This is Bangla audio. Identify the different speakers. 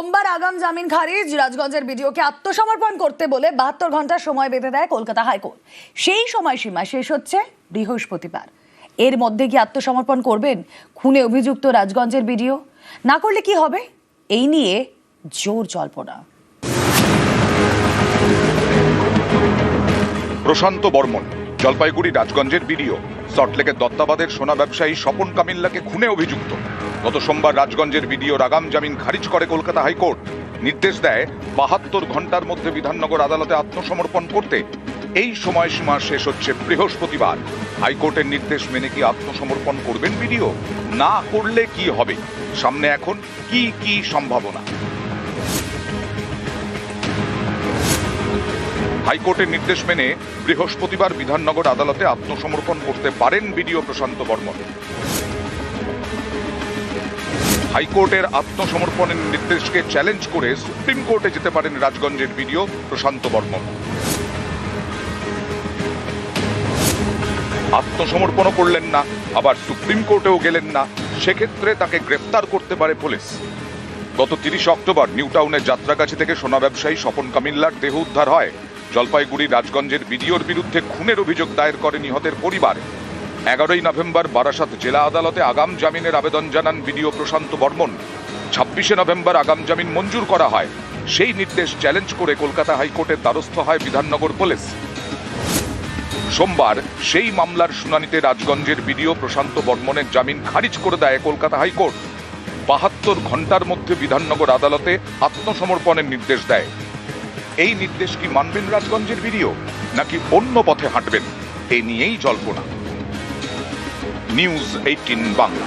Speaker 1: সোমবার আগাম জামিন খারিজ, রাজগঞ্জের বিডিওকে আত্মসমর্পণ করতে বলে 72 ঘন্টা সময় বেঁধে দেয় কলকাতা হাইকোর্ট। সেই সময়সীমা শেষ হচ্ছে বৃহস্পতিবার। এর মধ্যে কি আত্মসমর্পণ করবেন খুনে অভিযুক্ত রাজগঞ্জের বিডিও? না করলে কি হবে, এই নিয়ে জোর জল্পনা।
Speaker 2: প্রশান্ত বর্মন, জলপাইগুড়ি রাজগঞ্জের বিডিও, সল্টলেকের দত্তাবাদের সোনা ব্যবসায়ী স্বপন কামিল্লাকে খুনে অভিযুক্ত। গত সোমবার রাজগঞ্জের বিডিওর আগাম জামিন খারিজ করে কলকাতা হাইকোর্ট। নির্দেশ দেয় 72 ঘন্টার মধ্যে বিধাননগর আদালতে আত্মসমর্পণ করতে। এই সময়সীমা শেষ হচ্ছে বৃহস্পতিবার। হাইকোর্টের নির্দেশ মেনে কি আত্মসমর্পণ করবেন বিডিও? না করলে কি হবে? সামনে এখন কি কি সম্ভাবনা? হাইকোর্টের নির্দেশ মেনে বৃহস্পতিবার বিধাননগর আদালতে আত্মসমর্পণ করতে পারেন বিডিও প্রশান্ত বর্মন। হাইকোর্টের আত্মসমর্পণের নির্দেশকে চ্যালেঞ্জ করে সুপ্রিম কোর্টে যেতে পারেন রাজগঞ্জের বিডিও প্রশান্ত বর্মন। আত্মসমর্পণও করলেন না, আবার সুপ্রিম কোর্টেও গেলেন না, সেক্ষেত্রে তাকে গ্রেফতার করতে পারে পুলিশ। গত 30 অক্টোবর নিউ টাউনের যাত্রাগাছি থেকে সোনা ব্যবসায়ী স্বপন কামিল্লার দেহ উদ্ধার হয়। জলপাইগুড়ি রাজগঞ্জের বিডিওর বিরুদ্ধে খুনের অভিযোগ দায়ের করে নিহতের পরিবার। 11ই নভেম্বর বারাসাত জেলা আদালতে আগাম জামিনের আবেদন জানান বিডিও প্রশান্ত বর্মন। 26শে নভেম্বর আগাম জামিন মঞ্জুর করা হয়। সেই নির্দেশ চ্যালেঞ্জ করে কলকাতা হাইকোর্টের দ্বারস্থ হয় বিধাননগর পুলিশ। সোমবার সেই মামলার শুনানিতে রাজগঞ্জের বিডিও প্রশান্ত বর্মনের জামিন খারিজ করে দেয় কলকাতা হাইকোর্ট। 72 ঘন্টার মধ্যে বিধাননগর আদালতে আত্মসমর্পণের নির্দেশ দেয়। এই নির্দেশ কি মানবেন রাজগঞ্জের বিডিও, নাকি অন্য পথে হাঁটবেন? এই নিয়েই জল্পনা। নিউজ 18 বাংলা।